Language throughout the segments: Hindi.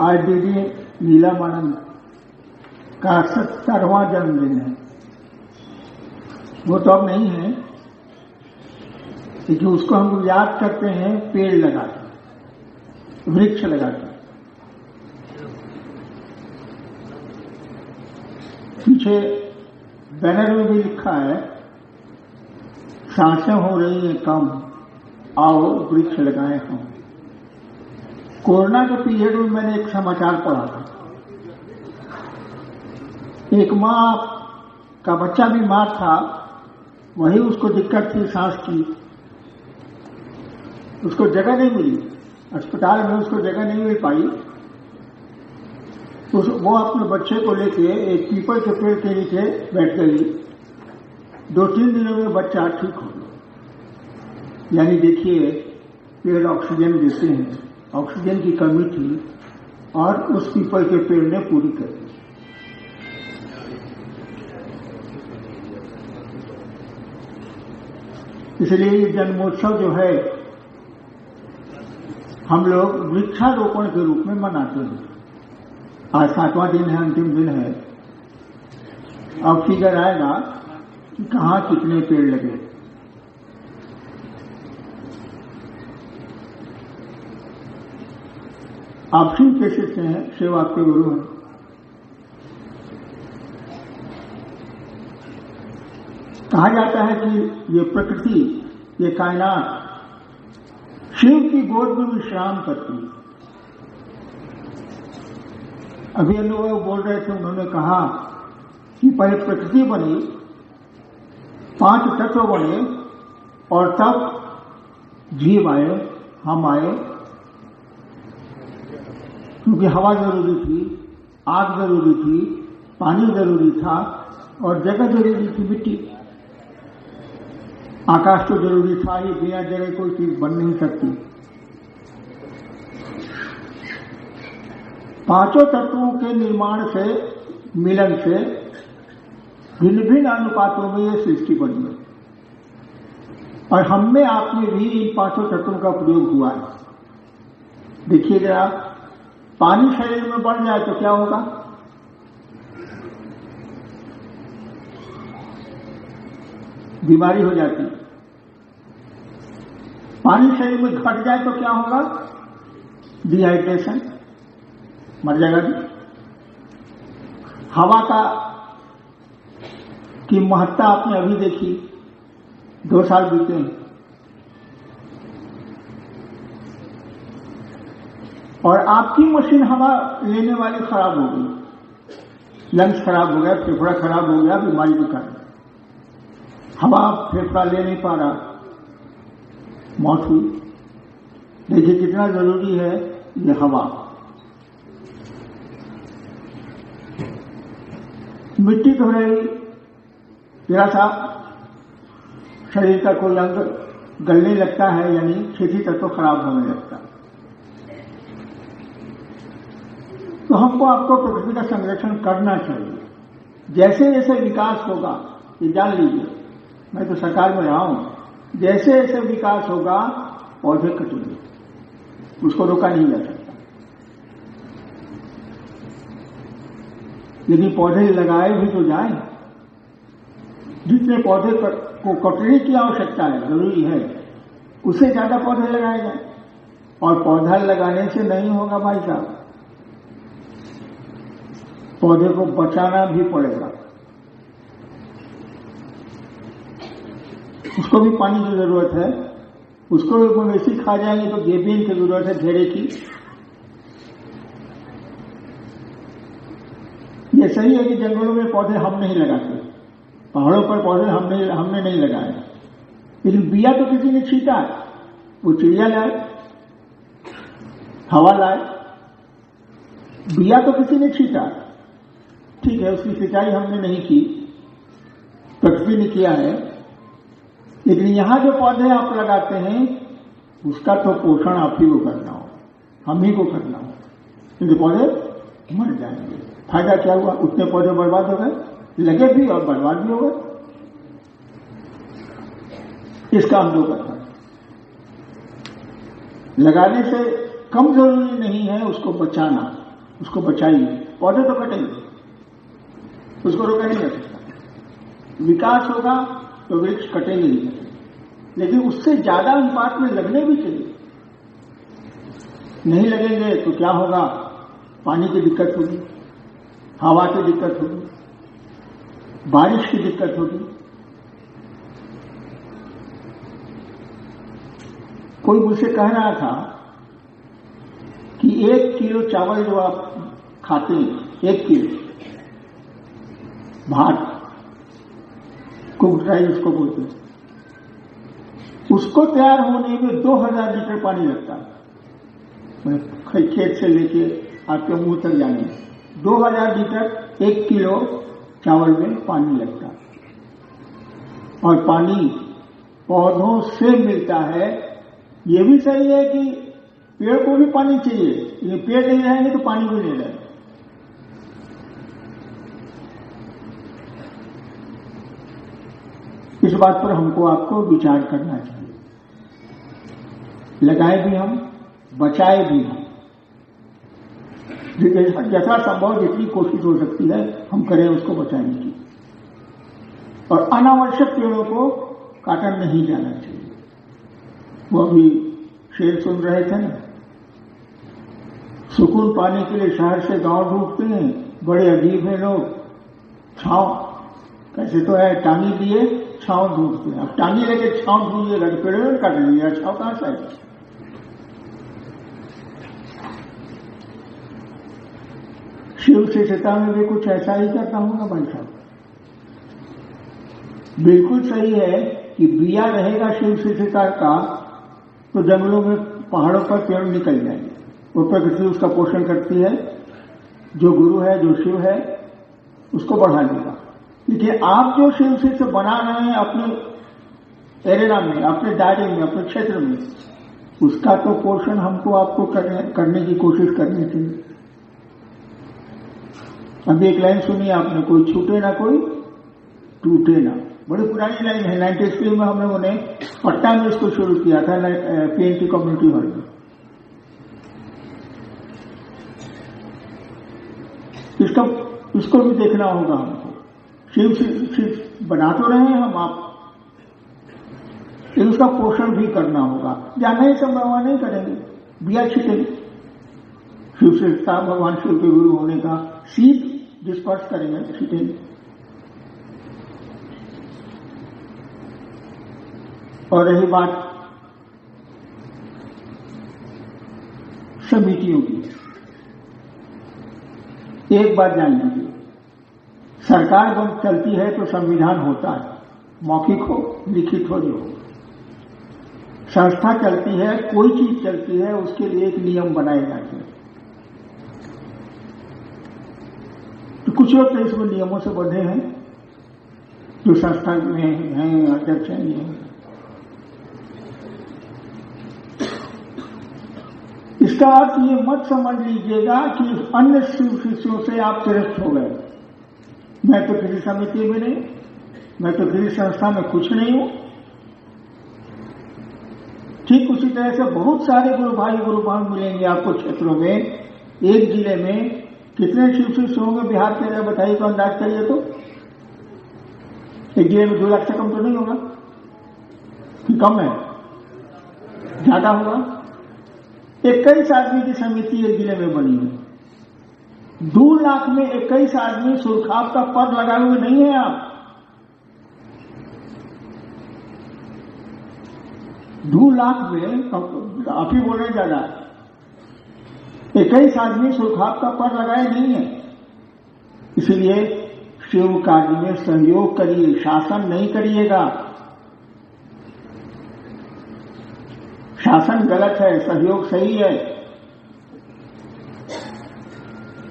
आज दीदी नीलामानंद का 70वां जन्मदिन है। वो तो अब नहीं है, लेकिन उसको हम याद करते हैं पेड़ लगाकर, वृक्ष लगाकर। पीछे बैनर में भी लिखा है, सांसें हो रही हैं कम, आओ वृक्ष लगाएं हम। कोरोना के पीरियड में मैंने एक समाचार पढ़ा था, एक माँ का बच्चा बीमार था, वही उसको दिक्कत थी सांस की, उसको जगह नहीं मिली, अस्पताल में उसको जगह नहीं मिल पाई। वो अपने बच्चे को लेके एक पीपल के पेड़ के नीचे बैठ गई। 2-3 दिनों में बच्चा ठीक हो गया। यानी देखिए, पेड़ ऑक्सीजन देते हैं, ऑक्सीजन की कमी थी और उस पीपल के पेड़ ने पूरी कर दी। इसलिए ये जन्मोत्सव जो है हम लोग वृक्षारोपण के रूप में मनाते हैं। आज 7वां दिन है, अंतिम दिन है। अब फिगर आएगा कि कहां कितने पेड़ लगे। आप श्री के शिष्य हैं, सेवा के गुरु हैं। कहा जाता है कि ये प्रकृति, ये कायनात शिव की गोद में विश्राम करती है। अभी अनुभव बोल रहे थे, उन्होंने कहा कि पहले प्रकृति बनी, 5 तत्व बने और तब जीव आए, हम आए। क्योंकि हवा जरूरी थी, आग जरूरी थी, पानी जरूरी था और जगह जरूरी थी, मिट्टी। आकाश तो जरूरी था ही, बिना जगह कोई चीज बन नहीं सकती। 5 तत्वों के निर्माण से, मिलन से भिन्न भिन्न अनुपातों में यह सृष्टि बनी है और हम में आप में भी इन 5 तत्वों का प्रयोग हुआ है। देखिए जरा, पानी शरीर में बढ़ जाए तो क्या होगा? बीमारी हो जाती। पानी शरीर में घट जाए तो क्या होगा? डिहाइड्रेशन, मर जाएगा जी। हवा की महत्ता आपने अभी देखी, 2 साल बीते हैं और आपकी मशीन हवा लेने वाली खराब हो गई, लंग्स खराब हो गया, फेफड़ा खराब हो गया, बीमारी के कारण हवा फेफड़ा ले नहीं पा रहा, मौत हुई। देखिए कितना जरूरी है ये हवा। मिट्टी तो रही, जरा सा शरीर का कोई अंग गलने लगता है, यानी खेती तत्व खराब होने लगता है। तो हमको आपको प्रकृति का संरक्षण करना चाहिए। जैसे जैसे विकास होगा, ये जान लीजिए, मैं तो सरकार में रहा हूं, जैसे जैसे विकास होगा पौधे कटेंगे, उसको रोका नहीं जा सकता। यदि पौधे लगाए भी तो जाए, जितने पौधे को कटने की आवश्यकता है, जरूरी है, उससे ज्यादा पौधे लगाए जाए। और पौधा लगाने से नहीं होगा भाई साहब, पौधे को बचाना भी पड़ेगा। उसको भी पानी की जरूरत है, उसको भी मवेशी खा जाएंगे तो गेबीन की जरूरत है, घेरे की। ये सही है कि जंगलों में पौधे हम नहीं लगाते, पहाड़ों पर पौधे हमने नहीं लगाए, लेकिन बिया तो किसी ने छीटा, वो चिड़िया लाए, हवा लाए, बिया तो किसी ने छीटा। ठीक है, उसकी सिंचाई हमने नहीं की, प्रकृति ने किया है, लेकिन यहां जो पौधे आप लगाते हैं उसका तो पोषण आप ही को करना हो, हम ही को करना हो, क्योंकि पौधे मर जाएंगे। फायदा क्या हुआ? उतने पौधे बर्बाद हो गए, लगे भी और बर्बाद भी हो गए। इसका हम 2 करते हैं। लगाने से कम जरूरी नहीं है उसको बचाना, उसको बचाइए। पौधे तो कटेंगे, उसको रोका नहीं जा सकता। विकास होगा तो वृक्ष कटेंगे ही, लेकिन उससे ज्यादा अनुपात में लगने भी चाहिए। नहीं लगेंगे तो क्या होगा? पानी की दिक्कत होगी, हवा की दिक्कत होगी, बारिश की दिक्कत होगी। कोई मुझसे कह रहा था कि 1 किलो चावल जो आप खाते हैं, 1 किलो भात, कुक्ड राइस उसको बोलते हैं, उसको तैयार होने में 2000 लीटर पानी लगता है। खेत से लेके आपके मुंह तक जाने में 2000 लीटर 1 किलो चावल में पानी लगता है। और पानी पौधों से मिलता है। ये भी सही है कि पेड़ को भी पानी चाहिए, ये पेड़ नहीं रहेंगे तो पानी भी नहीं रहेगा। इस बात पर हमको आपको विचार करना चाहिए। लगाए भी हम, बचाए भी हम। जैसा संभव जितनी कोशिश हो सकती है हम करें उसको बचाने की। और अनावश्यक पेड़ों को काटा नहीं जाना चाहिए। वो अभी शेर सुन रहे थे ना, सुकून पाने के लिए शहर से गांव ढूंढते हैं, बड़े अजीब हैं लोग। छांव कैसे तो है, टांगी दिए छांव ढूंढते हैं। अब टांगी लेके छांव ढूंढिएगा तो पेड़ में काट लीजिएगा, छांव कहां से आएगी? शिव शिष्यता में भी कुछ ऐसा ही करता हूं ना भाई साहब। बिल्कुल सही है कि बिया रहेगा शिव शिष्यता का तो जंगलों में, पहाड़ों पर पेड़ निकल जाएंगे। वो प्रकृति उसका पोषण करती है, जो गुरु है, जो शिव है, उसको बढ़ा देगा। लेकिन आप जो शिव शिष्य बना रहे हैं अपने एरिया में, अपने दायरे में, अपने क्षेत्र में, उसका तो पोषण हमको आपको करने की कोशिश करनी चाहिए। अभी एक लाइन सुनी आपने, कोई छूटे ना कोई टूटे ना। बड़ी पुरानी लाइन है, 93 में हमने उन्हें पटना में इसको शुरू किया था, पीएनटी कम्युनिटी हॉल में। इसको भी देखना होगा हमको। शिव बना तो रहे हैं हम आप, लेकिन उसका पोषण भी करना होगा। जानना ही संभव नहीं करेंगे, बिया छिटेंगे। शिव शिष्यता, भगवान शिव के गुरु होने का सीध डिस्पर्स करेंगे, छिटेंगे। और रही बात समितियों की, एक बात जान लीजिए, सरकार जब चलती है तो संविधान होता है, मौखिक हो, लिखित हो, जो हो। संस्था चलती है, कोई चीज चलती है, उसके लिए एक नियम बनाए जाते हैं। तो कुछ लोग तो इसमें नियमों से बंधे हैं, जो संस्था में हैं, अध्यक्ष हैं, ये हैं। इसका अर्थ ये मत समझ लीजिएगा कि अन्य शिव शिष्यों से आप तिरस्क हो गए। मैं तो किसी समिति में नहीं, मैं तो किसी संस्था में कुछ नहीं हूं। ठीक उसी तरह से बहुत सारे गुरु भाई गुरु बहन मिलेंगे आपको क्षेत्रों में। एक जिले में कितने शिव शिष्य होंगे बिहार के लिए बताइए तो अंदाज करिए। तो एक जिले में 2 लाख से कम तो नहीं होगा, कम है, ज्यादा होगा। 21 आदमी की समिति एक जिले में बनी है। 2 लाख में 21 आदमी सुरखाब का पद लगाए हुए नहीं है। आप 2 लाख में आप ही बोल रहे ज्यादा, 21 आदमी सुरखाब का पद लगाए नहीं है। इसलिए शिव कार्य में सहयोग करिए, शासन नहीं करिएगा। शासन गलत है, सहयोग सही है।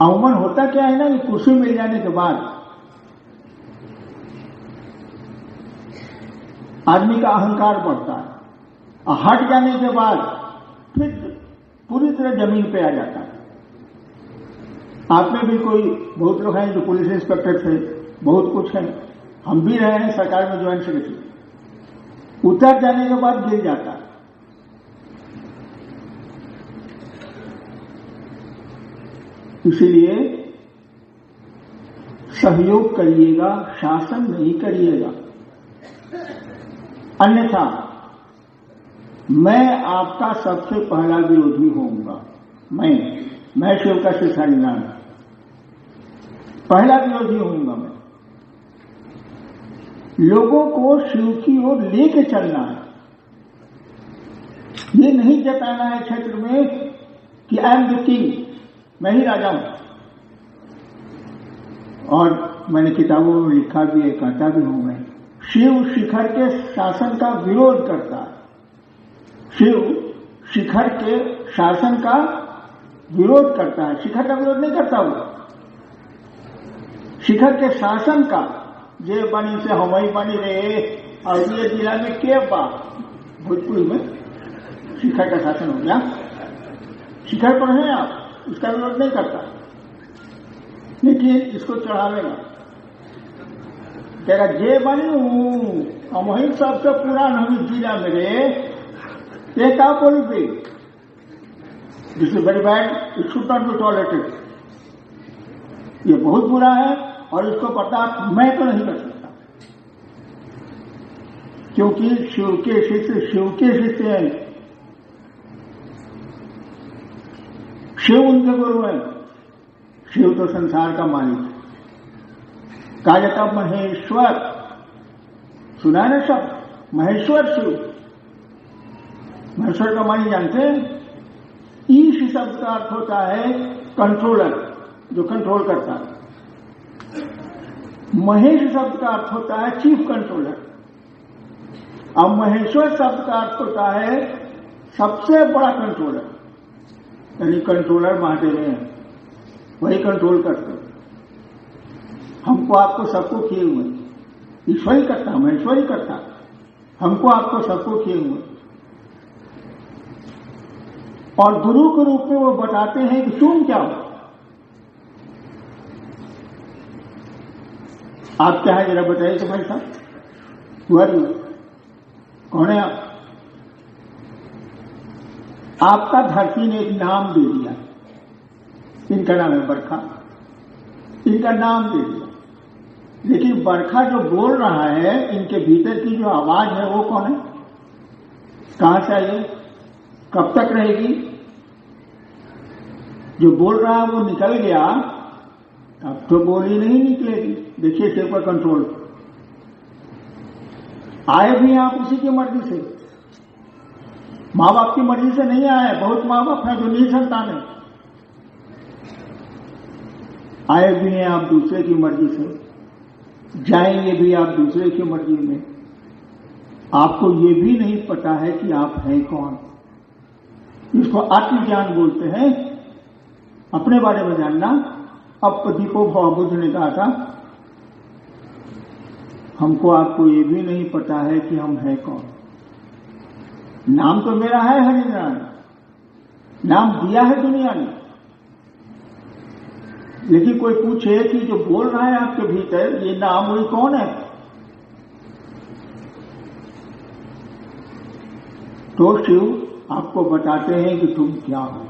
अवमन होता क्या है ना, ये कुर्सी मिल जाने के बाद आदमी का अहंकार बढ़ता है, और हट जाने के बाद फिर पूरी तरह जमीन पे आ जाता है। आप में भी कोई बहुत लोग हैं जो पुलिस इंस्पेक्टर थे, बहुत कुछ है, हम भी रहे हैं सरकार में ज्वाइंट सेक्रेटरी। उतर जाने के बाद गिर जाता है। इसीलिए सहयोग करिएगा, शासन नहीं करिएगा, अन्यथा मैं आपका सबसे पहला विरोधी होऊंगा। मैं शिव का शेषारी नाम पहला विरोधी होऊंगा। मैं लोगों को शिव की ओर लेके चलना है, ये नहीं जताना है क्षेत्र में कि आई एम द किंग, मैं ही राजा हूं। और मैंने किताबों में लिखा भी है, कहता भी हूं मैं, शिव शिखर के शासन का विरोध करता है। शिव शिखर के शासन का विरोध करता है, शिखर का विरोध नहीं करता वो। शिखर के शासन का जे बनी से हमारी बनी रहे और ये जिला में के भोजपुरी में शिखर का शासन हो गया। शिखर पर हैं आप, उसका विरोध नहीं करता, लेकिन इसको चढ़ावेगा, कहेगा जे बनी हूं हम वही सबसे पुरान हम जिला में रहे, ये क्या बोल गई, this is very bad, it should not be tolerated, ये बहुत बुरा है और इसको बर्दाश्त मैं तो नहीं कर सकता, क्योंकि शिव के शिष्य हैं, शिव उनके गुरु हैं। शिव तो संसार का मालिक है। कहा जाता महेश्वर, सुना है ना शब्द महेश्वर शिव। महेश्वर का मानी जानते हैं? ईश शब्द का अर्थ होता है कंट्रोलर, जो कंट्रोल करता है। महेश शब्द का अर्थ होता है चीफ कंट्रोलर। अब महेश्वर शब्द का अर्थ होता है सबसे बड़ा कंट्रोलर, यानी कंट्रोलर महादेव हैं, वही कंट्रोल करते हैं। हमको आपको सबको किए हुए, ईश्वर ही करता, महेश्वर ही करता, हमको आपको सबको किए हुए। और गुरु के रूप में वो बताते हैं कि तुम क्या हो, आप क्या है जरा बताइए तो भाई साहब, हुआ कौन है आप? आपका धरती ने एक नाम दे दिया, इनका नाम है बरखा, इनका नाम दे दिया, लेकिन बरखा जो बोल रहा है, इनके भीतर की जो आवाज है वो कौन है, कहां से आई है, कब तक रहेगी? जो बोल रहा है वो निकल गया, अब तो बोली नहीं निकलेगी। देखिए शिव का कंट्रोल, आए भी आप उसी की मर्जी से, माँ बाप की मर्जी से नहीं आए। बहुत माँ बाप हैं जो निसंतान है, आए भी हैं आप दूसरे की मर्जी से, जाएंगे भी आप दूसरे की मर्जी में। आपको ये भी नहीं पता है कि आप हैं कौन। इसको आत्मज्ञान बोलते हैं, अपने बारे में जानना। अब दीपो भव बुद्ध ने कहा था, हमको आपको ये भी नहीं पता है कि हम हैं कौन। नाम तो मेरा है हरिनारायण, नाम दिया है दुनिया ने, लेकिन कोई पूछे कि जो बोल रहा है आपके भीतर ये नाम वही कौन है, तो शिव आपको बताते हैं कि तुम क्या हो,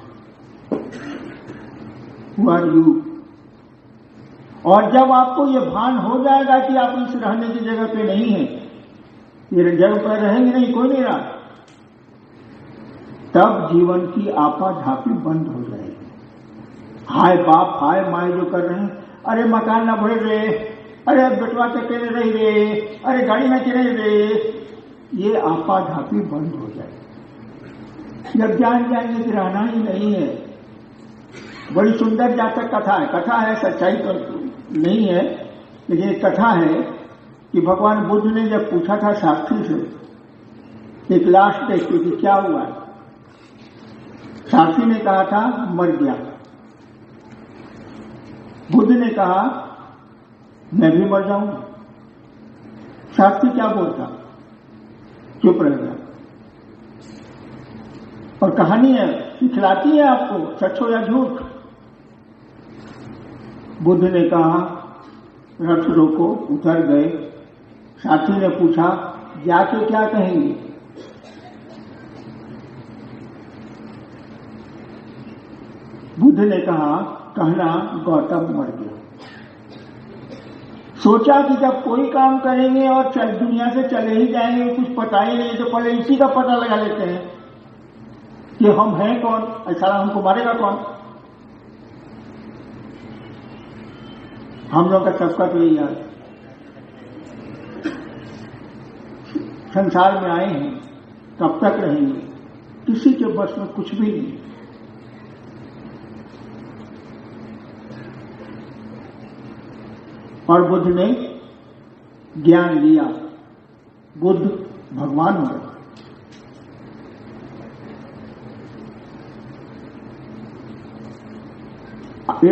Who are you? और जब आपको ये भान हो जाएगा कि आप इस रहने की जगह पे नहीं है, ये जगह पर रहेंगे नहीं, कोई नहीं रहा, तब जीवन की आपाधापी बंद हो जाएगी। हाय बाप हाय माए जो कर रहे हैं, अरे मकान ना भर रहे, अरे बेटवा अकेले रह रहे, अरे गाड़ी में चले रहे, ये आपाधापी बंद हो जाएगी। जब जान जाएंगे कि रहना ही नहीं है। बड़ी सुंदर जातक कथा है, सच्चाई तो नहीं है, लेकिन एक कथा है कि भगवान बुद्ध ने जब पूछा था शास्त्री से एक लाश देख के कि क्या हुआ, शास्त्री ने कहा था मर गया। बुद्ध ने कहा मैं भी मर जाऊंगा। शास्त्री क्या बोलता, चुप रह गया। और कहानी है, सिखलाती है आपको सच हो या झूठ। बुद्ध ने कहा रथ रोको, उतर गए। साथी ने पूछा जाके क्या कहेंगे? बुद्ध ने कहा, कहना गौतम मर गया। सोचा कि जब कोई काम करेंगे और दुनिया से चले ही जाएंगे, कुछ पता ही नहीं, तो पहले इसी का पता लगा लेते हैं कि हम हैं कौन, ऐसा हमको मारेगा कौन। हम लोग का सबका तो यही याद, संसार में आए हैं, कब तक रहेंगे, किसी के बस में कुछ भी नहीं। और बुद्ध ने ज्ञान लिया, बुद्ध भगवान हो गए।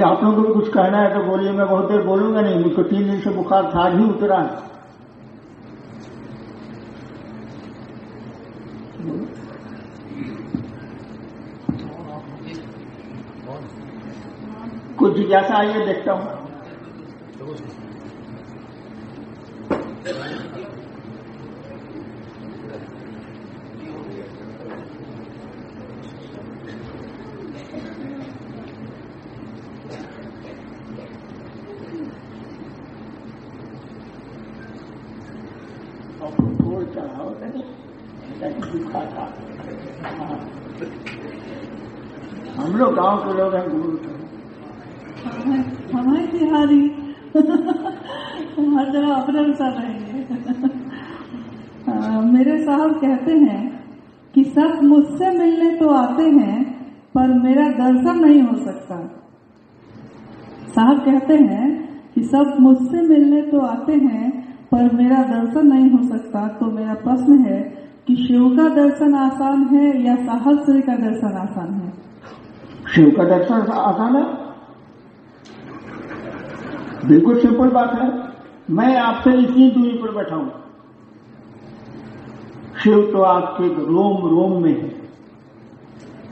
आप लोगों को कुछ कहना है तो बोलिए, मैं बहुत देर बोलूंगा नहीं, मुझको 3 दिन से बुखार था, आज ही उतरा है। कुछ जिज्ञासा आइए, देखता हूं। हम लोग गांव के लोग हैं, गुरु हमारे बिहारी हर जगह अपने अनुसार रहेंगे। मेरे साहब कहते हैं कि सब मुझसे मिलने तो आते हैं पर मेरा दर्शन नहीं हो सकता। साहब कहते हैं कि सब मुझसे मिलने तो आते हैं पर मेरा दर्शन नहीं हो सकता। तो मेरा प्रश्न है कि शिव का दर्शन आसान है या सहस्त्र का दर्शन आसान है? शिव का दर्शन आसान है, बिल्कुल सिंपल बात है। मैं आपसे इतनी दूरी पर बैठा हूं, शिव तो आपके रोम रोम में है,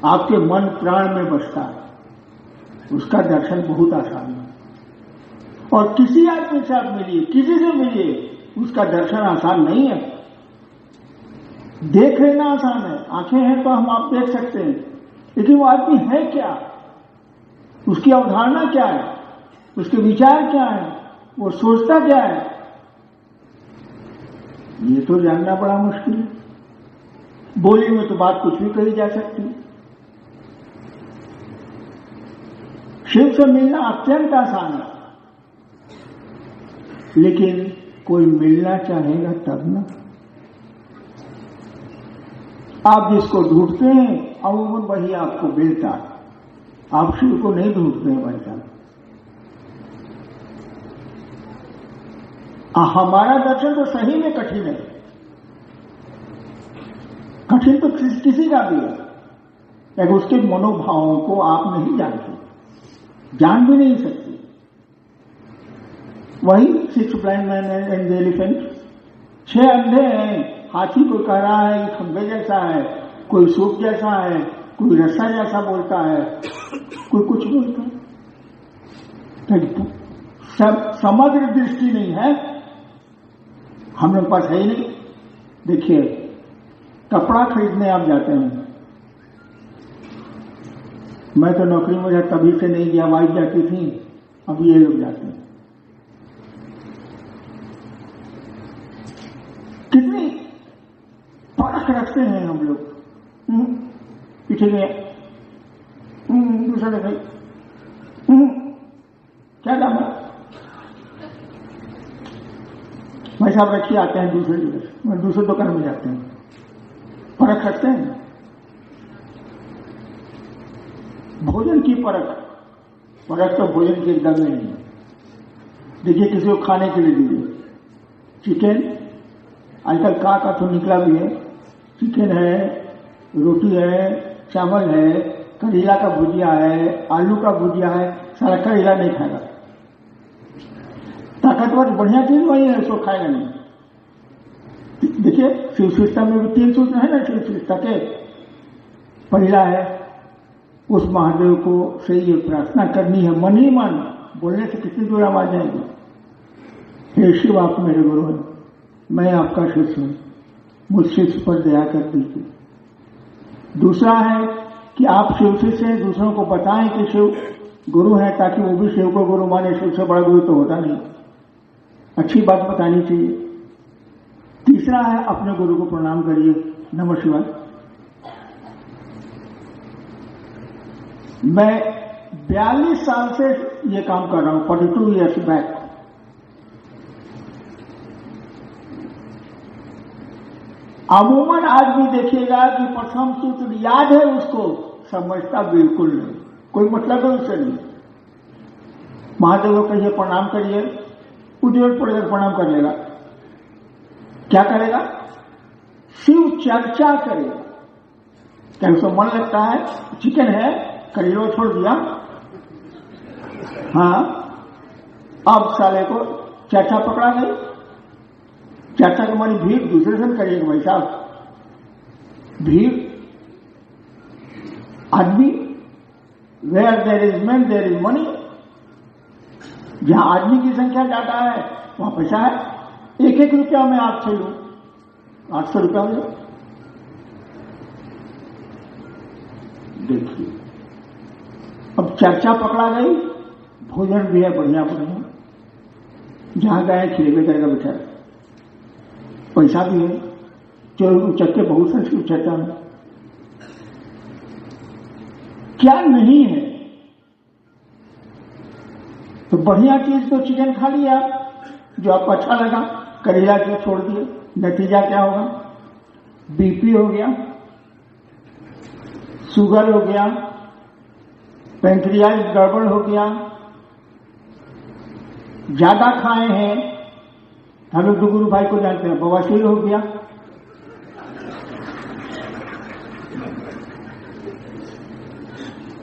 आपके मन प्राण में बसता है, उसका दर्शन बहुत आसान है। और किसी आदमी से आप मिलिए, किसी से मिलिए, उसका दर्शन आसान नहीं है। देख लेना आसान है, आंखें हैं तो हम आप देख सकते हैं, लेकिन वो आदमी है क्या, उसकी अवधारणा क्या है, उसके विचार क्या है, वो सोचता क्या है, ये तो जानना बड़ा मुश्किल है। बोली में तो बात कुछ भी कही जा सकती है। शिव से मिलना अत्यंत आसान है, लेकिन कोई मिलना चाहेगा तब ना। आप जिसको ढूंढते हैं अमूमन वही आपको मिलता है, आप शिव को नहीं ढूंढते हैं भाई साहब। हमारा दर्शन तो सही में कठिन है, कठिन तो किसी का भी है, लेकिन उसके मनोभावों को आप नहीं जानते, जान भी नहीं सकते। वही 6 blind man and the elephant, 6 अंधे हैं। हाथी कोई कह रहा है कि खंबे जैसा है, कोई सूप जैसा है, कोई रस्सा जैसा बोलता है, कोई कुछ बोलता है। सब समग्र दृष्टि नहीं है, हम लोग पास है ही नहीं। देखिए, कपड़ा खरीदने आप जाते हैं, मैं तो नौकरी में तभी से नहीं गया, वाइफ जाती थी, अब ये लोग जाते हैं। कितनी परख रखते हैं हम लोग। पीछे गए, दूसरा भाई क्या दाम है, भाई साहब रखिए, आते हैं दूसरे जगह, दूसरे दुकान में जाते हैं, परख रखते हैं। भोजन की परख तो भोजन की एकदम नहीं है। देखिए, किसी को खाने के लिए दीजिए, चिकन आजकल का तो निकला भी है, चिकन है, रोटी है, चावल है, करेला का भुजिया है, आलू का भुजिया है, सारा करेला नहीं खाएगा। ताकतवर बढ़िया चीज वही है, उसको खाएगा नहीं। देखिए, शिव सृष्टा में भी 3 सूत्र है ना, शिव सृष्टा के। पहला है उस महादेव को से ये प्रार्थना करनी है, मन ही मन, बोलने से कितनी दूर आवाज आएगी। हे शिव, आप मेरे गुरु हैं, मैं आपका शिष्य हूं, मुझ शिष्य पर दया कर दीजिए। दूसरा है कि आप शिव शिष्य दूसरों को बताएं कि शिव गुरु है, ताकि वो भी शिव को गुरु माने। शिव से बड़ा गुरु तो होता नहीं, अच्छी बात बतानी चाहिए। तीसरा है अपने गुरु को प्रणाम करिए, नमः शिवाय। मैं 42 साल से ये काम कर रहा हूं, 42 ईयर्स बैक। अमूमन आदमी देखिएगा कि प्रथम सूत्र याद है उसको, समझता बिल्कुल नहीं, कोई मतलब है उससे नहीं। महादेव को कहिए प्रणाम करिए, उज्जवल पड़ेगा प्रणाम कर लेगा। क्या करेगा? शिव चर्चा करेगा। क्या उसको मन लगता है? चिकन है, करेलो छोड़ दिया, हाँ, अब साले को चर्चा पकड़ा गई। चर्चा की मानी भीड़ दूसरे से करिएगा भाई साहब। भीड़ आदमी, where there is man there is money. जहां आदमी की संख्या ज्यादा है वहां पैसा है। 1-1 रुपया मैं आपसे लूं, 800 रुपया लूं। देखिए, अब चर्चा पकड़ा गई, भोजन भी है बढ़िया बढ़िया, जहां गए खिलेबे करेगा बेचारा, पैसा भी है। चोर चक्के बहुत संस्कृत चर्चा में क्या नहीं है। तो बढ़िया चीज तो चिकन खा लिया, जो आपको अच्छा लगा, करेला जो छोड़ दिए, नतीजा क्या होगा? बीपी हो गया, शुगर हो गया, पैंक्रियाज गड़बड़ हो गया। ज्यादा खाए हैं, हम लोग गुरु भाई को जानते हैं, बवासीर हो गया।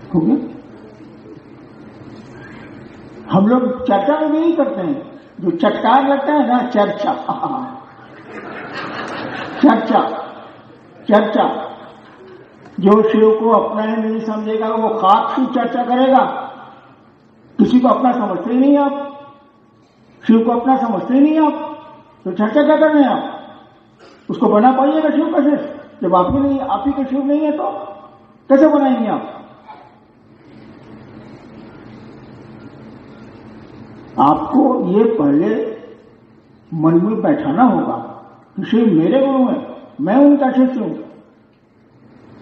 हो गया। हम लोग चर्चा में नहीं करते हैं, जो चटकार लगता है ना, चर्चा, चर्चा चर्चा। जो शिव को अपना ही नहीं समझेगा वो खाक से चर्चा करेगा। किसी को अपना समझते ही नहीं आप, शिव को अपना समझते ही नहीं आप, तो चर्चा क्या कर रहे हैं आप? उसको बना पाइएगा शिव कैसे, जब आपकी नहीं, आप ही के शिव नहीं है तो कैसे बनाएंगे आप? आपको ये पहले मन में बैठाना होगा कि शिव मेरे गुरु हैं, मैं उनका शिष्य हूं।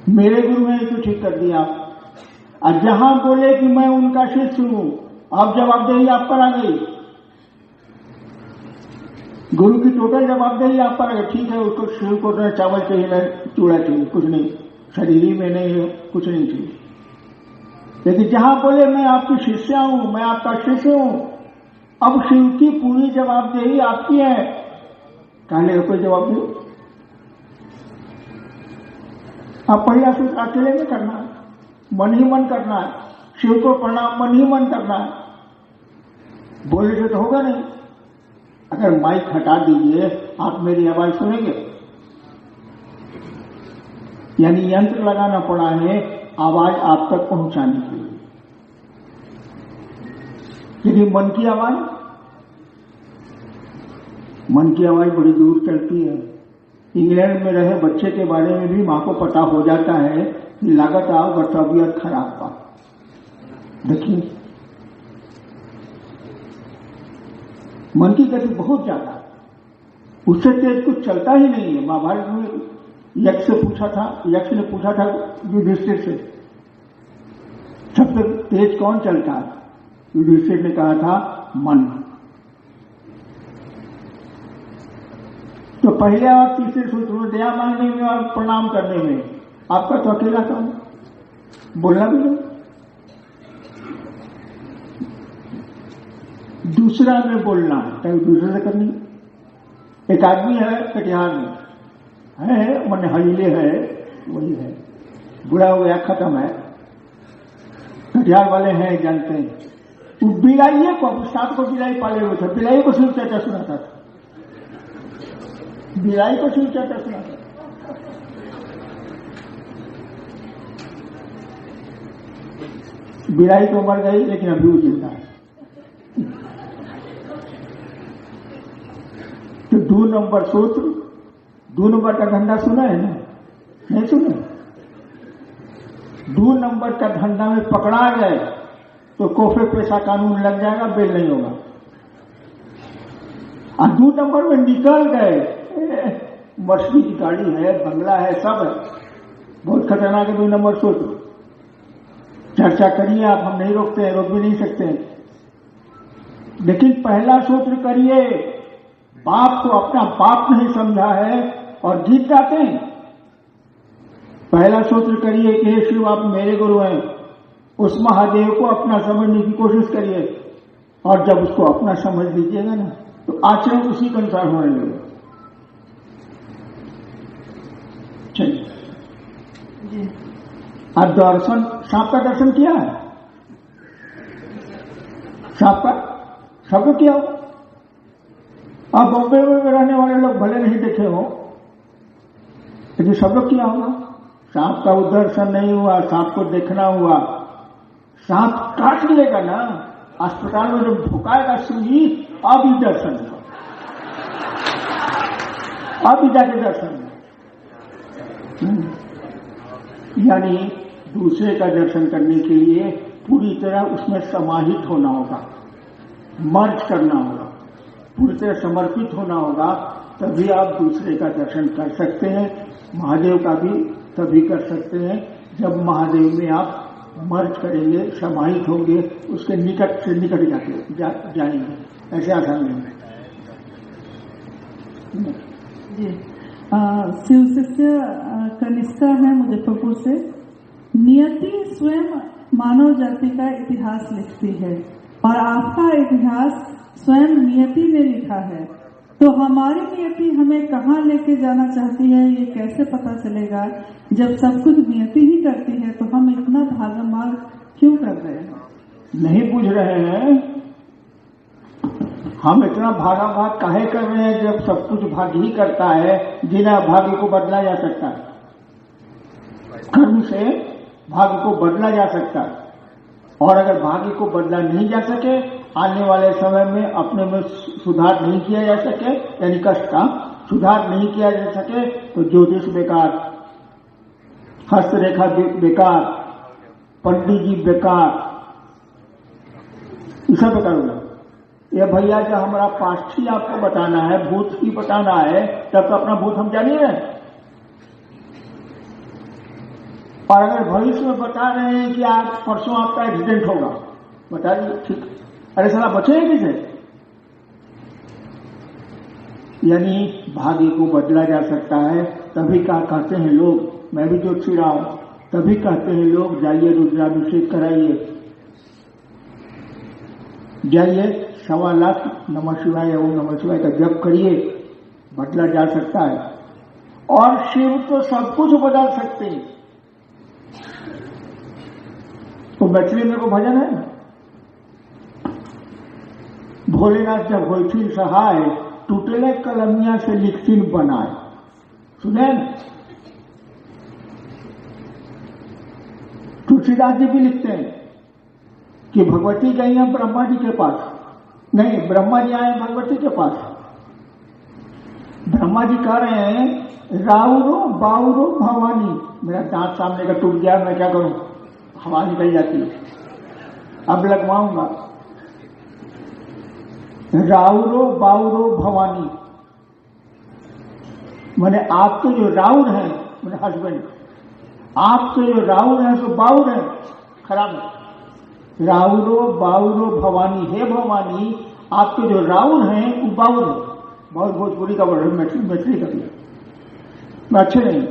मेरे गुरु हैं तो ठीक कर दिया आप। और जहां बोले कि मैं उनका शिष्य हूं, अब जवाबदेही आप पर आ गई। गुरु की टोटल जवाबदेही आप पर आ गई। ठीक है, उसको शिव को न चावल चाहिए न चूड़ा चाहिए, कुछ नहीं, शरीर में नहीं है, कुछ नहीं चाहिए। लेकिन जहां बोले मैं आपकी शिष्या हूं, मैं आपका शिष्य हूं, अब शिव की पूरी जवाबदेही आपकी है। कहने कोई जवाब नहीं। आप पहला सूत्र अकेले में करना है, मन ही मन करना है। शिव को प्रणाम मन ही मन करना है, बोलने से तो होगा नहीं। अगर माइक हटा दीजिए, आप मेरी आवाज सुनेंगे? यानी यंत्र लगाना पड़ा है आवाज आप तक पहुंचाने के लिए। लेकिन मन की आवाज बड़ी दूर चलती है। इंग्लैंड में रहे बच्चे के बारे में भी मां को पता हो जाता है कि लागत आओ तबियत खराब का। देखिए, मन की गति बहुत ज्यादा, उससे तेज कुछ चलता ही नहीं है। महाभारत में यक्ष ने पूछा था युधिष्ठिर से, सबसे तेज कौन चलता है? युधिष्ठिर ने कहा था मन। तो पहले और तीसरे सूत्र में दया मांगने में और प्रणाम करने में आपका तो अकेला काम, बोलना भी नहीं। दूसरा में बोलना है, कहीं दूसरे से करनी। एक आदमी है कटिहार में, है मन हलीले है, वही है, बुरा हो गया, खत्म है। कटिहार वाले हैं, जानते हैं। वो बिलाइये को, 7 को बिलाई पाले हुए थे, बिलाई को सिर्फ चर्चा सुनाता था, बिलाई को सिर्फ चर्चा सुनाता था। बिलाई तो मर गई, लेकिन अभी वो जिंदा है। तो 2 नंबर सूत्र, 2 नंबर का धंधा सुना है ना? नहीं सुना? 2 नंबर का धंधा में पकड़ा गए तो कोफे पैसा कानून लग जाएगा, बेल नहीं होगा। और 2 नंबर में निकल गए, मछली की गाड़ी है, बंगला है, सब है, बहुत खतरनाक है 2 नंबर सोच। चर्चा करिए आप, हम नहीं रोकते हैं, रोक भी नहीं सकते हैं, लेकिन पहला सूत्र करिए। बाप को अपना बाप नहीं समझा है और जीत जाते हैं। पहला सूत्र करिए कि हे शिव आप मेरे गुरु हैं, उस महादेव को अपना समझने की कोशिश करिए, और जब उसको अपना समझ लीजिएगा ना तो आचरण उसी के अनुसार होने लगेगा। चलिए, अब दर्शन, सांप का दर्शन किया है? सांप का सबको किया हो? अब बॉम्बे में रहने वाले लोग भले नहीं देखे हो, लेकिन सब लोग किया होगा। सांप का दर्शन नहीं हुआ, सांप को देखना हुआ। सांप काट लेगा ना, अस्पताल में जब भुकाएगा सुई, अब ही दर्शन हुआ, अब ही जाके दर्शन हुआ। यानी दूसरे का दर्शन करने के लिए पूरी तरह उसमें समाहित होना होगा, मर्ज करना होगा, पूरी तरह समर्पित होना होगा, तभी आप दूसरे का दर्शन कर सकते हैं। महादेव का भी तभी कर सकते हैं जब महादेव में आप मर्ज करेंगे, समाहित होंगे, उसके निकट से निकट जाएंगे। ऐसे आसान नहीं है। शिव शिष्य कनिष्का है मुजफ्फरपुर से। नियति स्वयं मानव जाति का इतिहास लिखती है और आपका इतिहास स्वयं नियति ने लिखा है, तो हमारी नियति हमें कहाँ लेके जाना चाहती है ये कैसे पता चलेगा? जब सब कुछ नियति ही करती है तो हम इतना भागमाग क्यों कर रहे हैं? नहीं बुझ रहे हैं हम इतना भागाभाग काहे कर रहे हैं जब सब कुछ भाग्य ही करता है। बिना भाग्य को बदला जा सकता है, कर्म से भाग्य को बदला जा सकता है, और अगर भाग्य को बदला नहीं जा सके, आने वाले समय में अपने में सुधार नहीं किया जा सके, यानी कष्ट का सुधार नहीं किया जा सके, तो ज्योतिष बेकार, हस्तरेखा बेकार, पंडित जी बेकार, इसका बेकार होगा। ये भैया जो हमारा पाष्ठी आपको बताना है, भूत की बताना है, तब तो अपना भूत हम जानिए ना। और अगर भविष्य में बता रहे हैं कि आज परसों आपका एक्सीडेंट होगा, बता दीजिए, ठीक, अरे साला बचेंगे किसे? यानी भाग्य को बदला जा सकता है। तभी क्या कहते हैं लोग, मैं भी ज्योतिषी रहा हूं, तभी कहते हैं लोग जाइए रुद्राभिषेक कराइए, जाइए 1.25 लाख नमः शिवाय ओम नमः शिवाय का जप करिए, बदला जा सकता है। और शिव तो सब कुछ बदल सकते हैं। तो मैथिली में को भजन है, भोलेनाथ जब होइथिन सहाय, टूटले कलमिया से लिखतिन बनाए, सुने न? तुलसीदास जी भी लिखते हैं कि भगवती गई हैं ब्रह्मा जी के पास, नहीं ब्रह्मा जी आए भगवती के पास। ब्रह्मा जी कह रहे हैं राउरो बाउरो भवानी, मेरा दांत सामने का टूट गया, मैं क्या करूं, हवा निकल जाती है, अब लगवाऊंगा। राउरो बाउरो भवानी मैंने आपके जो राउर हैं, मेरे हस्बैंड, आपके जो राउर हैं सो बाउर हैं, खराब है। राउरो बाउरो भवानी, हे भवानी आपके जो राउर हैं वो बाउर है। बहुत भोजपुरी का वर्ड है, मैथिली का भी तो अच्छे नहीं।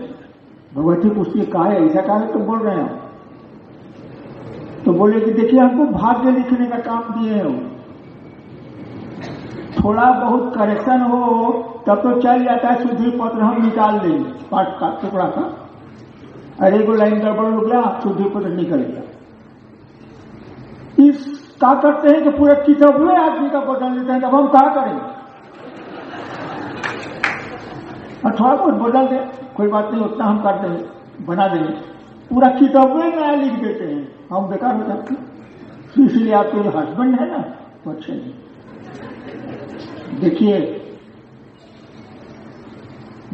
भगवती पूछती कहा है, ऐसा कहा है तो बोल रहे हैं। तो बोले कि देखिए हमको भाग्य लिखने का काम दिए हैं, थोड़ा बहुत करेक्शन हो तब तो चल जाता है, शुद्धि पत्र हम निकाल देंगे, पाठ का टुकड़ा का, अरे को लाइन गड़बड़ हो गया, शुद्धि पत्र निकल गया। इस क्या करते हैं कि पूरे किताब में आदमी का बदल देते हैं, तब हम क्या करें? और थोड़ा बहुत बदल दे, कोई बात नहीं, उतना हम कर देंगे, बना देंगे, पूरा किताब में नया लिख देते हैं, हम बेकार हो जाते हैं। इसलिए आपके जो हस्बैंड है ना वो अच्छे नहीं। देखिए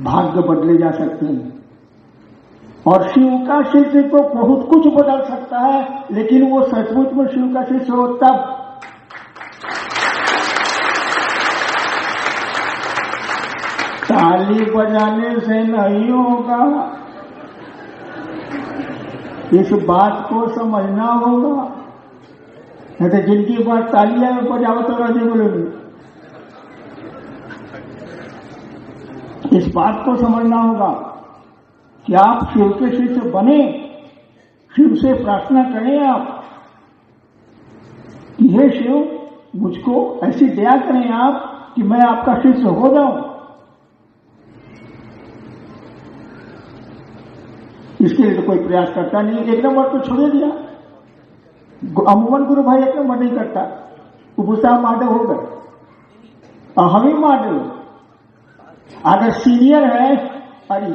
भाग्य बदले जा सकते हैं। और शिव का शिष्य तो बहुत कुछ बदल सकता है, लेकिन वो सचमुच में शिव का शिष्य हो तब। ताली बजाने से नहीं होगा, इस बात को समझना होगा। नहीं तो जिनकी बात तालियां में बजाओ तो राजे बोले, इस बात को समझना होगा कि आप शिव के शिष्य बने, शिव से प्रार्थना करें आप कि हे शिव, मुझको ऐसी दया करें आप कि मैं आपका शिष्य हो जाऊं। इसके लिए तो कोई प्रयास करता नहीं, एक नंबर तो छोड़ दिया। अमूमन गुरु भाई एक नंबर नहीं करता, वो गुस्सा माधव हो गए और हम ही माधव। अगर सीनियर है, अरे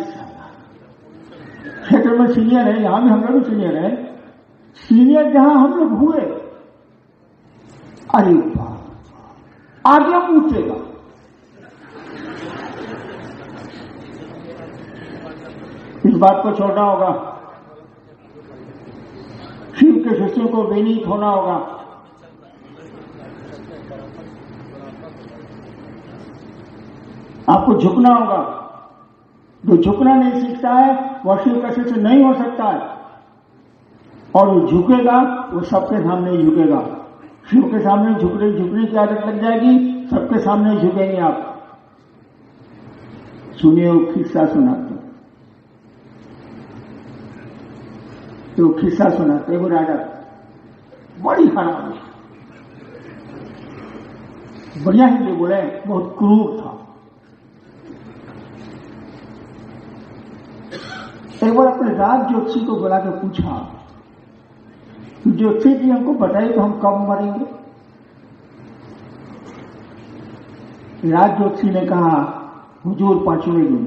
क्षेत्र में सीनियर है, यहां भी हम लोग सीनियर है, सीनियर जहां हम लोग हुए, अरे आगे पूछेगा। इस बात को छोड़ना होगा, शिव के शिष्यों को विनीत होना होगा। आपको झुकना होगा। जो झुकना नहीं सीखता है वह शिव का शिष्य नहीं हो सकता है, और वो झुकेगा वो सबके सामने ही झुकेगा। शिव के सामने झुकने की आदत लग जाएगी, सबके सामने झुकेंगे आप। सुनिए वो किस्सा सुनाते, तो किस्सा सुनाते वो राजा बड़ी खराब, बढ़िया हिंदी बोले, बहुत क्रूर था। एक बार अपने राज ज्योतिषी को बुला के पूछा, ज्योतिषी जी हमको बताइए तो हम कब मरेंगे। राज ज्योतिषी ने कहा, हुजूर 5वें दिन।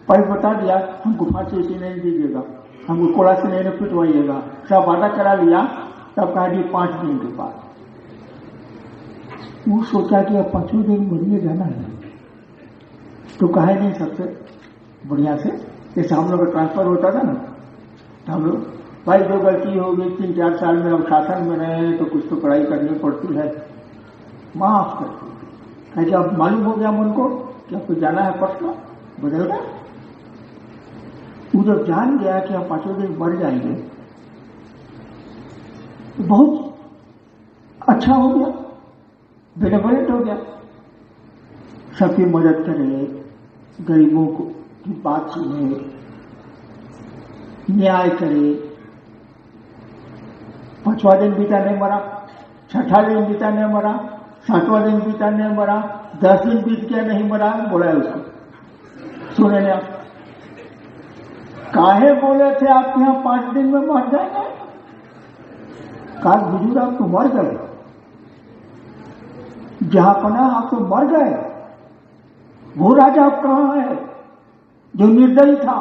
पर बता दिया हमको फांसी से नहीं दीजिएगा, हमको कोड़ा से नहीं पिटवाइएगा, सब वादा करा लिया। तब कहा जी 5 दिन के बाद। वो सोचा कि अब 5वें दिन मरिए जाना है, तो कहा नहीं सबसे बढ़िया से, जैसे हम लोग का ट्रांसफर होता था ना, तो हम लोग भाई जो गलती हो गई 3-4 साल में हम शासन में रहे तो कुछ तो पढ़ाई करनी पड़ती है, माफ करती है। जब मालूम हो गया मन को कि आपको जाना है पटना, बदल गया। वो जब जान गया कि आप 5वें दिन मर जाएंगे तो बहुत अच्छा हो गया, बेनिफिट हो गया। सबकी मदद करे, गरीबों को की बात सुने, न्याय करे। 5वां दिन बीता नहीं मरा, 6ठा दिन बीता नहीं मरा, 7वां दिन बीता नहीं मरा, 10 दिन बीत गया नहीं मरा, बोला है उसको। सुने ने आप काहे बोले थे आप यहां 5 दिन में मर जाएंगे? कहा हुजूर आप तो मर गए, जहां पना आप तो मर गए। वो राजा आप कहां है जो निर्दयी था,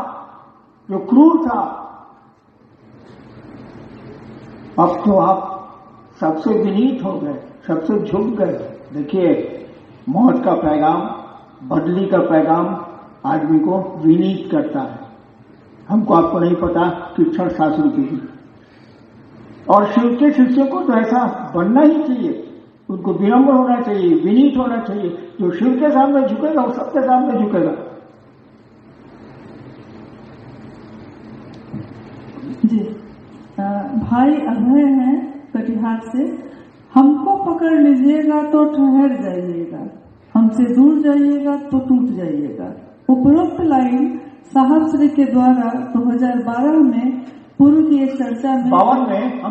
जो क्रूर था? अब तो आप सबसे विनीत हो गए, सबसे झुक गए। देखिए, मौत का पैगाम, बदली का पैगाम आदमी को विनीत करता है। हमको आपको नहीं पता कि क्षण शास्त्र की, और शिव के शिष्यों को तो ऐसा बनना ही चाहिए। उनको विनम्र होना चाहिए, विनीत होना चाहिए। जो शिव के सामने झुकेगा वो सबके सामने झुकेगा। जी, भाई अभय हैं कटिहार से। हमको पकड़ लीजिएगा तो ठहर जाइएगा, हमसे दूर जाइएगा तो टूट जाइएगा। उपरोक्त लाइन साहब श्री के द्वारा 2012 में पूर्व की एक चर्चा में 52 में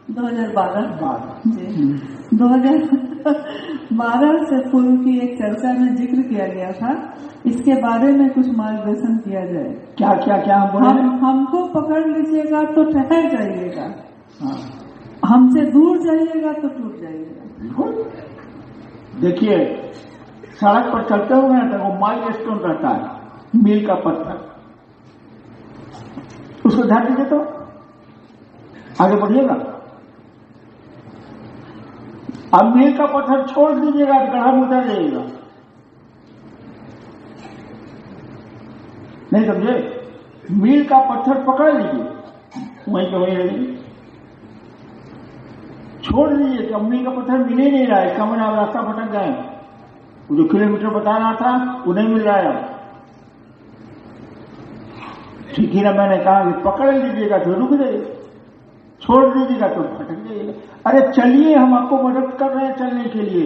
2012 से पूर्व की एक चर्चा में जिक्र किया गया था। इसके बारे में कुछ मार्गदर्शन किया जाए। क्या क्या क्या हमको पकड़ लीजिएगा तो ठहर जाइएगा, हमसे दूर जाइएगा तो टूट जाइएगा। देखिए, सड़क पर चलते हुए तो वो माइल स्टोन रहता है, मील का पत्थर, उसको ध्यान दीजिए तो आगे बढ़िएगा। अब मील का पत्थर छोड़ दीजिएगा तो गड्ढा में उतर जाइएगा। नहीं समझे? मील का पत्थर पकड़ लीजिए, वहीं के वहीं रहेंगे, छोड़ दीजिए कि अब मील का पत्थर मिल ही नहीं रहा है, इसका मैंने आप रास्ता भटक गए, वो जो किलोमीटर बता रहा था वो नहीं मिल रहा है अब। ठीक ही ना, मैंने कहा कि पकड़ लीजिएगा तो रुक जाइए, छोड़ दीजिएगा तो भटक जाइएगा। अरे चलिए, हम आपको मदद कर रहे हैं चलने के लिए।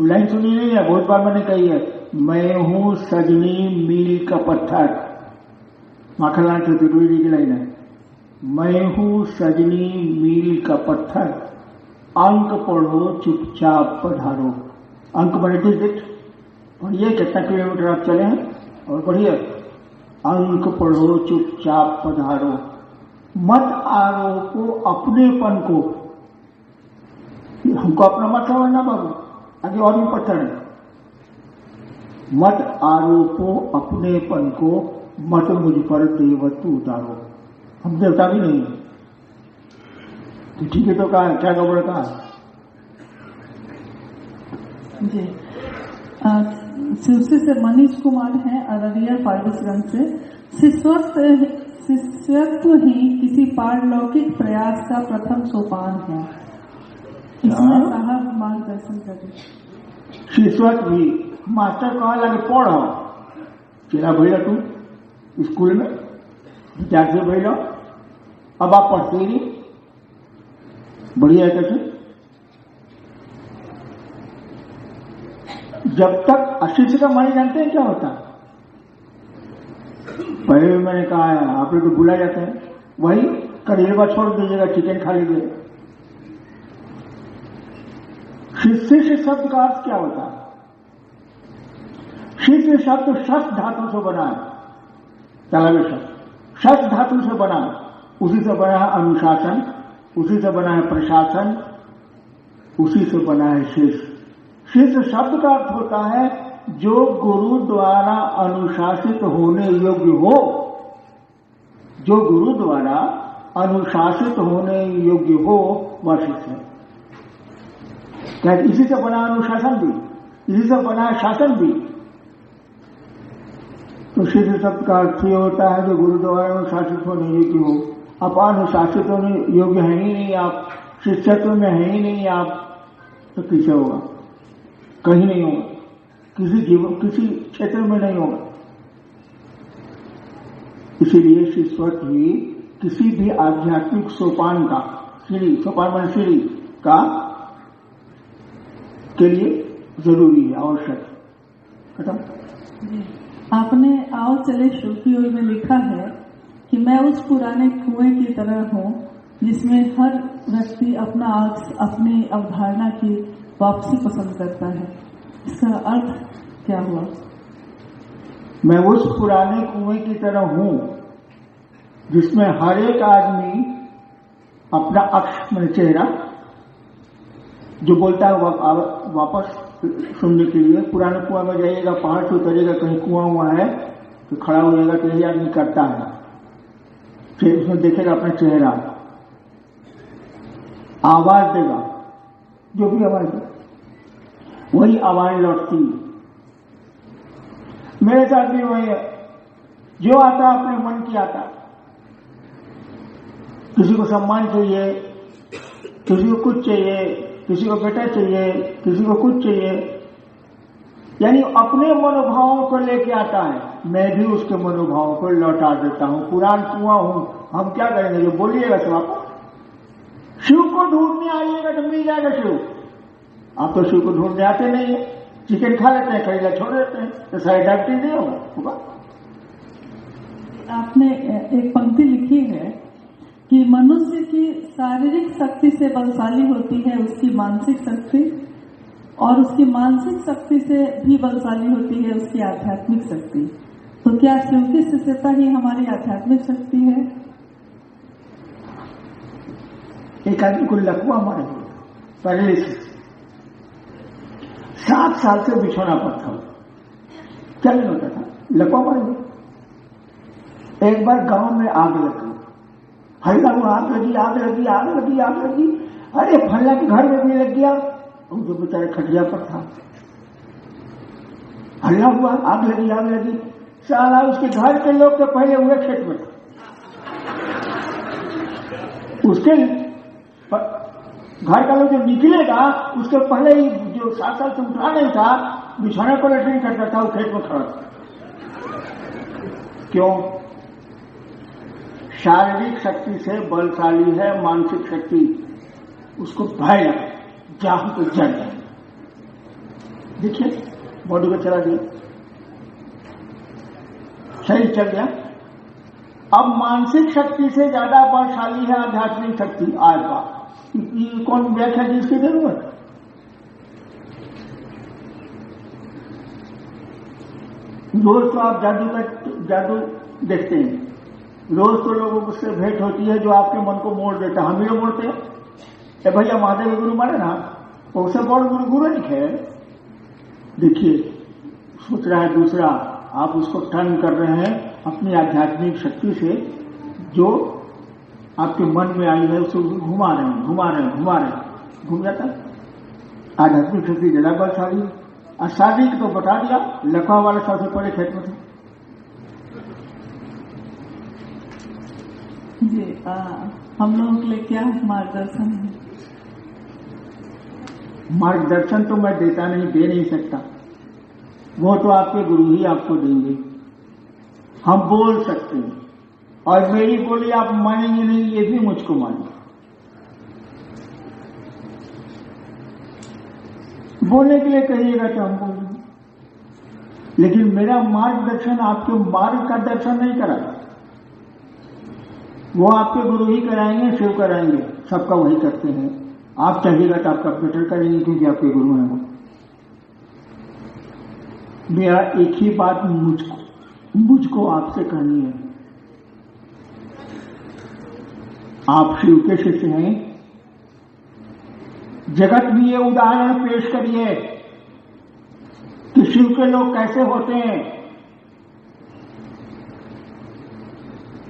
लाइन सुनी नहीं है, बहुत बार मैंने कही है, मैं हूं सजनी मील का पत्थर, माखनलाल चतुर्वेदी की लाइन है, मैं हूं सजनी मील का पत्थर, अंक पढ़ो चुपचाप पधारो। अंक बने टिकट पढ़िए, कितना किलोमीटर आप चले हैं और पढ़िए, अंक पढ़ो चुपचाप पधारो, मत आरोपो अपनेपन को। हमको अपना मत समझना बाबू, आगे और भी पत्थर है, मत आरोपो अपनेपन को, मत मुझ पर देवत्व उतारो। हम देवता भी नहीं है, तो ठीक है, तो कहा क्या गड़बड़ कहा जी। शिवसी से मनीष कुमार है, अररिया फारबिसगंज से। शिष्यत्व ही किसी पारलौकिक प्रयास का प्रथम सोपान है, इसमें साहब मार्गदर्शन करें। शिष्यत्व भी मास्टर कहा लगे पढ़ो, चला भैया तू स्कूल में विद्यार्थी भैया, अब आप पढ़ते ही नहीं, बढ़िया है कैसे? जब तक अशिष्य का मानी जानते हैं क्या होता है? पहले भी मैंने कहा है, आप लोग तो भूला जाते हैं, वही करेलवा छोड़ दीजिएगा, चिकन खा लीजिए। शिष्य शब्द का अर्थ क्या होता है? शिष्य शब्द शस्त्र धातु से बना है, तालव्य शब्द शस्त्र धातु से बना है, उसी से बना है अनुशासन, उसी से बना है प्रशासन, उसी से बना है शिष्य। शिष्य शब्द का अर्थ होता है जो गुरु द्वारा अनुशासित होने योग्य हो, जो गुरु द्वारा अनुशासित होने योग्य हो वह शिष्य है। क्या इसी से बना अनुशासन भी, इसी से बना है शासन भी। तो शिष्य शब्द का अर्थ ये होता है जो गुरु द्वारा अनुशासित होने योग्य हो। आप अनुशासित होने योग्य है ही नहीं, आप शिष्यत्व में है ही नहीं आप, तो किसे होगा? कहीं नहीं होगा, किसी जीवन किसी क्षेत्र में नहीं होगा। इसीलिए शिष्यत्व ही किसी भी आध्यात्मिक सोपान का, सीढ़ी, सोपान मान सीढ़ी का के लिए जरूरी है, आवश्यक। खत्म। आपने आओ चले श्रुति ओर में लिखा है कि मैं उस पुराने कुएं की तरह हूं जिसमें हर व्यक्ति अपनी अवधारणा की वापसी पसंद करता है। इसका अर्थ क्या हुआ? मैं उस पुराने कुएं की तरह हूं जिसमें हर एक आदमी अपना अक्ष में चेहरा जो बोलता है वापस सुनने के लिए। पुराने कुआं में जाइएगा, पहाड़ से उतरिएगा, कहीं कुआं हुआ है तो खड़ा हो जाएगा, तो यही आदमी करता है, फिर उसमें देखेगा अपना चेहरा, आवाज देगा, जो भी आवाज दे वही आवाज लौटती है। मेरे साथ भी वही है, जो आता अपने मन की आता। किसी को सम्मान चाहिए, किसी को कुछ चाहिए, किसी को बेटा चाहिए, किसी को कुछ चाहिए, यानी अपने मनोभावों को लेके आता है। मैं भी उसके मनोभावों को लौटा देता हूं। पुरान कुआं हूं, हम क्या करेंगे? जो बोलिएगा सब आप शिव को ढूंढने आइएगा तो मिल जाएगा शिव। आप तो शिव को ढूंढने आते नहीं है, चिकन खा लेते हैं, करेला छोड़ देते हैं, तो सारी डॉक्टरी नहीं होगा। आपने एक पंक्ति लिखी है कि मनुष्य की शारीरिक शक्ति से बलशाली होती है उसकी मानसिक शक्ति, और उसकी मानसिक शक्ति से भी बलशाली होती है उसकी आध्यात्मिक शक्ति। तो क्या शिव की शिष्यता ही हमारी आध्यात्मिक शक्ति है? एक आदमी को लकवा मार दिया, पैरालिसिस, 7 साल से बिछौना पर था, क्या नहीं होता था, लकवा मार दिया। एक बार गांव में आग लग गई, हल्ला हुआ, आग लगी, आग लगी, आग लगी, आग लगी। अरे फल्ला के घर में भी लग गया, जो बेचारे खटिया पर था। हल्ला हुआ, आग लगी, आग लगी। साला उसके घर के लोग तो पहले हुए खेत में, उसके घर का लोग जो निकलेगा उसके पहले ही जो 7 साल से उठा नहीं था, बिछौना पर नहीं करता था, वो खेत में खड़ा था। क्यों? शारीरिक शक्ति से बलशाली है, मानसिक शक्ति उसको भय लगा, जाहू तो जल जाए। देखिए बॉडी को चला दिया, शरीर चल गया। अब मानसिक शक्ति से ज्यादा बलशाली है आध्यात्मिक शक्ति। आज बात कौन व्याख्या की इसकी जरूरत? रोज तो आप जादू देखते हैं, रोज तो लोगों से भेंट होती है जो आपके मन को मोड़ देता है। हम ही लोग मोड़ते हैं। भैया महादेव गुरु माने ना, उससे बड़ गुरु नहीं है। देखिए सोच रहा है दूसरा, आप उसको टर्न कर रहे हैं अपनी आध्यात्मिक शक्ति से, जो आपके मन में आई है उसको घुमा रहे हैं, घूम जाता है। आध्यात्मिक शक्ति ज्यादा बलशाली है। और शारीरिक तो बता दिया, लखवा वाले सबसे पहले खेत में थे। जी हम लोगों के लिए क्या मार्गदर्शन है? मार्गदर्शन तो मैं देता नहीं, दे नहीं सकता, वो तो आपके गुरु ही आपको देंगे। हम बोल सकते हैं, और मेरी बोली आप मानेंगे नहीं ये भी मुझको मालूम। बोलने के लिए कहिएगा तो हम बोलेंगे, लेकिन मेरा मार्गदर्शन आपके मार्ग का दर्शन नहीं कराएगा, वो आपके गुरु ही कराएंगे, शिव कराएंगे, सबका वही करते हैं। आप चाहिएगा तो आपका बेटर करेंगे क्योंकि आपके गुरु हैं वो। मेरा एक ही बात मुझको आपसे कहनी है, आप शिव के शिष्य हैं, जगत में ये उदाहरण पेश करिए कि शिव के लोग कैसे होते हैं।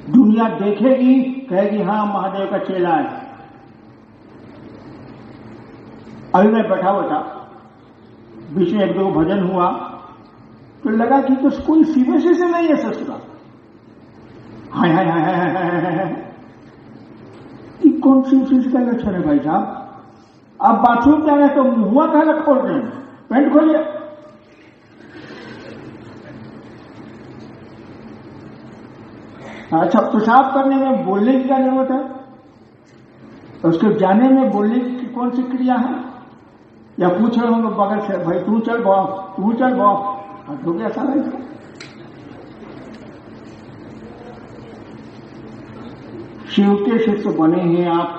दुनिया देखेगी, कहेगी हाँ महादेव का चेला है। अभी मैं बैठा हुआ था, बीच में 1-2 भजन हुआ तो लगा कि तो कोई सीबीएसई से नहीं है ससुरा। हाय हाय हाय हाय हाय हाय हाय, ये कौन सी चीज का लक्षण है भाई साहब? आप बाथरूम जाना तो मुंह का खोल रहे हैं, पैंट खोलिए। अच्छा, पेशाब करने में बोलने की क्या जरूरत है? उसके जाने में बोलने की कौन सी क्रिया है? या पूछ रहे होंगे बगल से, भाई तू चल बाप, हो गया सारा इसका। शिव के शिष्य बने हैं आप,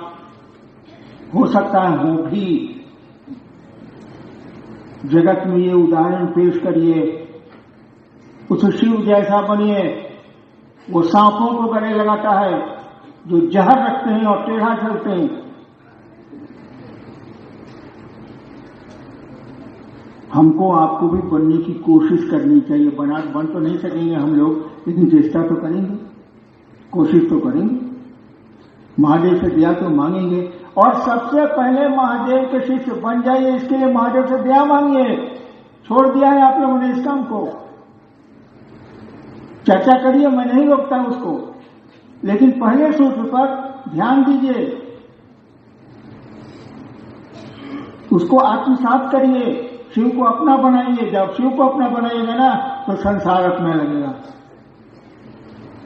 हो सकता है हो भी, जगत में ये उदाहरण पेश करिए, उस शिव जैसा बनिए। वो सांपों को गले लगाता है जो जहर रखते हैं और टेढ़ा चलते हैं। हमको आपको भी बनने की कोशिश करनी चाहिए। बन तो नहीं सकेंगे हम लोग, लेकिन चेष्टा तो करेंगे, कोशिश तो करेंगे। महादेव से दया तो मांगेंगे, और सबसे पहले महादेव के शिष्य बन जाइए। इसके लिए महादेव से दया मांगिए। छोड़ दिया है आप लोगों ने इस काम को, चर्चा करिए, मैं नहीं रोकता उसको, लेकिन पहले सूत्र पर ध्यान दीजिए, उसको आत्मसात करिए, शिव को अपना बनाइए। जब शिव को अपना बनाइएगा ना तो संसार अपना लगेगा,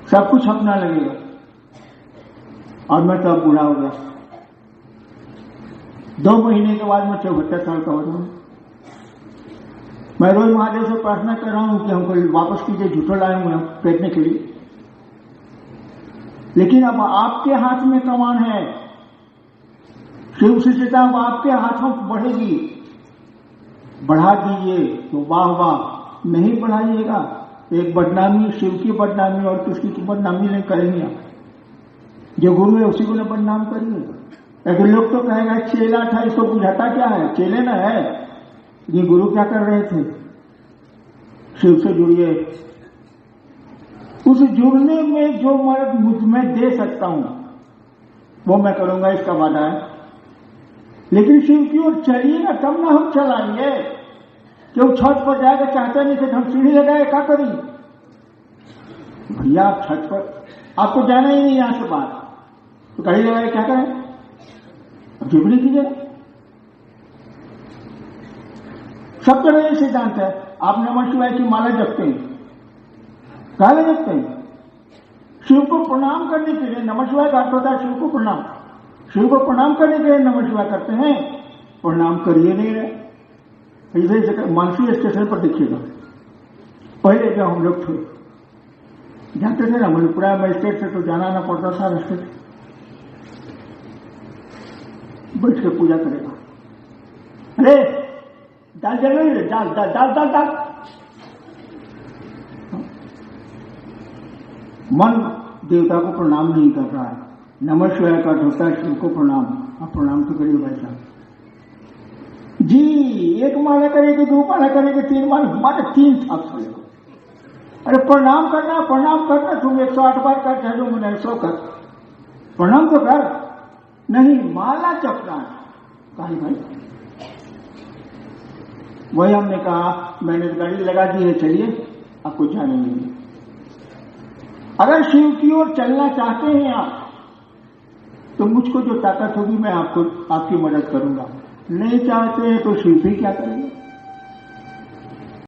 सब कुछ अपना लगेगा। और मैं तो अब बूढ़ा हो गया, 2 महीने के बाद मैं 74 साल का हो जाऊं। मैं रोज महादेव से प्रार्थना कर रहा हूं कि हमको वापस कीजिए, झूठो लाए हुए फेंकने के लिए। लेकिन अब आपके हाथ में कमान है, शिव शिष्यता अब आपके हाथों बढ़ेगी। बढ़ा दीजिए तो वाह वाह, नहीं बढ़ाइएगा एक बदनामी, शिव की बदनामी और किसी की बदनामी नहीं करेंगे आप। जो गुरु है उसी को न बदनाम करिए। लेकिन लोग तो कहेगा चेला था, इसको बुझाता क्या है, चेले न है, ये गुरु क्या कर रहे थे? शिव से जुड़िए। उस जुड़ने में जो मदद मुझ में दे सकता हूं वो मैं करूंगा, इसका वादा है। लेकिन शिव की ओर चलिए ना, तब ना हम चलाएंगे। क्यों छत पर जाएगा चाहते नहीं कि हम सीढ़ी लगाए, क्या करें? भैया आप छत पर, आपको जाना ही नहीं यहां से बाहर, तो गाड़ी लगाए क्या करें? अब जुबली कीजिए। सब तरह ये सिद्धांत है। आप नमः शिवाय की माला जपते हैं, काले जपते हैं? शिव को प्रणाम करने के लिए नमः शिवाय का अर्थ होता है शिव को प्रणाम। शिव को प्रणाम करने के लिए नमः शिवाय करते हैं, प्रणाम करिए नहीं रहे। ऐसे मानसी स्टेशन पर देखिएगा, पहले जब हम लोग थे जानते थे ना, मणिपुरा मजिस्ट्रेट से तो जाना ना पड़ता था, रास्ते बैठ के पूजा करेगा। अरे दाल जल रही है, दाल दाल दाल दाल दाल। मन देवता को प्रणाम नहीं कर रहा है। नमः शिवाय का होता है शिव को प्रणाम। आप प्रणाम तो करिए भाई साहब जी। एक माला करेगी, दो माला करेगी, तीन माला, हमारे 3 था चलेगा। अरे प्रणाम करना तुम 108 बार कर, चाहे जो मैंने 100 कर, प्रणाम तो कर। नहीं, माला जपना है। कहा भाई वही हमने कहा, मैंने गाड़ी लगा दी है, चलिए आपको जाने नहीं। अगर शिव की ओर चलना चाहते हैं आप, तो मुझको जो ताकत होगी मैं आपको आपकी मदद करूंगा। नहीं चाहते हैं तो शिव भी क्या करेंगे?